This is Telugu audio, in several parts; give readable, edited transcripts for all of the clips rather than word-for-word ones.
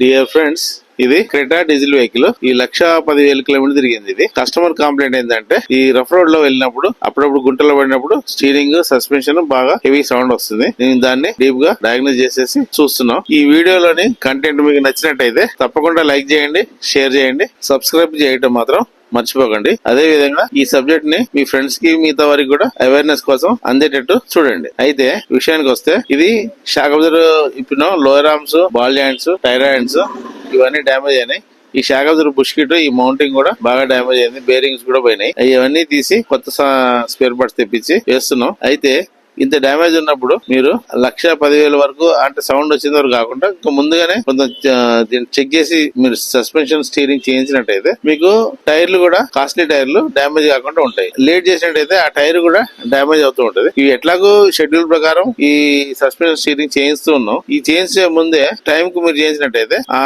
డియర్ ఫ్రెండ్స్, ఇది క్రెటా డీజిల్ వెహికల్. ఈ 1,10,000 కిలోమీటర్ తిరిగింది. ఇది కస్టమర్ కంప్లైంట్ ఏంటంటే, ఈ రఫ్ రోడ్ లో వెళ్ళినప్పుడు అప్పుడప్పుడు గుంటలో పడినప్పుడు స్టీరింగ్ సస్పెన్షన్ బాగా హెవీ సౌండ్ వస్తుంది. నేను దాన్ని డీప్ గా డయాగ్నోస్ చేసేసి చూస్తున్నాం. ఈ వీడియోలోని కంటెంట్ మీకు నచ్చినట్టయితే తప్పకుండా లైక్ చేయండి, షేర్ చేయండి, సబ్స్క్రైబ్ చేయటం మాత్రం మర్చిపోకండి. అదే విధంగా ఈ సబ్జెక్ట్ ని మీ ఫ్రెండ్స్ కి మిగతా వారికి కూడా అవేర్నెస్ కోసం అందేటట్టు చూడండి. అయితే విషయానికి వస్తే, ఇది షాక్ అబ్జర్వర్ ఇప్పుడు lower arms, ball joints, thyroids ఇవన్నీ డ్యామేజ్ అయినాయి. ఈ షాక్ అబ్జర్వర్ బుష్ కిట్, ఈ మౌంటింగ్ కూడా బాగా డ్యామేజ్ అయింది. బేరింగ్స్ కూడా పోయినాయి. ఇవన్నీ తీసి కొత్త స్పేర్ పార్ట్స్ తెప్పించి వేస్తున్నాం. అయితే ఇంత డ్యామేజ్ ఉన్నప్పుడు మీరు 1,10,000 వరకు అంటే సౌండ్ వచ్చిన వరకు కాకుండా ఇంకా ముందుగానే కొంత చెక్ చేసి మీరు సస్పెన్షన్ స్టీరింగ్ చేయించినట్టయితే మీకు టైర్లు కూడా కాస్ట్లీ టైర్లు డ్యామేజ్ కాకుండా ఉంటాయి. లేట్ చేసినట్టయితే ఆ టైర్ కూడా డ్యామేజ్ అవుతూ ఉంటది. ఇవి ఎట్లాగో షెడ్యూల్ ప్రకారం ఈ సస్పెన్షన్ స్టీరింగ్ చేయిస్తూ ఉన్నాం. ఈ చేయించే ముందే టైం కు మీరు చేయించినట్టయితే ఆ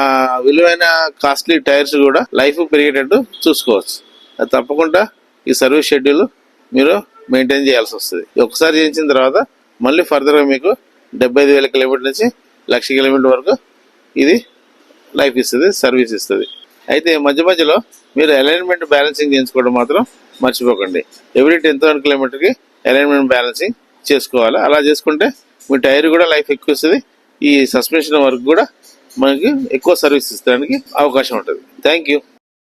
విలువైన కాస్ట్లీ టైర్స్ కూడా లైఫ్ పెరిగేటట్టు చూసుకోవచ్చు. అది తప్పకుండా ఈ సర్వీస్ షెడ్యూల్ మీరు మెయింటైన్ చేయాల్సి వస్తుంది. ఒకసారి చేయించిన తర్వాత మళ్ళీ ఫర్దర్ గా మీకు 75,000 కిలోమీటర్ నుంచి 1,00,000 కిలోమీటర్ వరకు ఇది లైఫ్ ఇస్తుంది, సర్వీస్ ఇస్తుంది. అయితే మధ్య మధ్యలో మీరు అలైన్మెంట్ బ్యాలెన్సింగ్ చేయించుకోవడం మాత్రం మర్చిపోకండి. ఎవ్రీ 10,000 కిలోమీటర్కి అలైన్మెంట్ బ్యాలెన్సింగ్ చేసుకోవాలి. అలా చేసుకుంటే మీ టైర్ కూడా లైఫ్ ఎక్కువ ఇస్తుంది. ఈ సస్పెన్షన్ వర్క్ కూడా మనకి ఎక్కువ సర్వీస్ ఇచ్చడానికి అవకాశం ఉంటుంది. Thank you.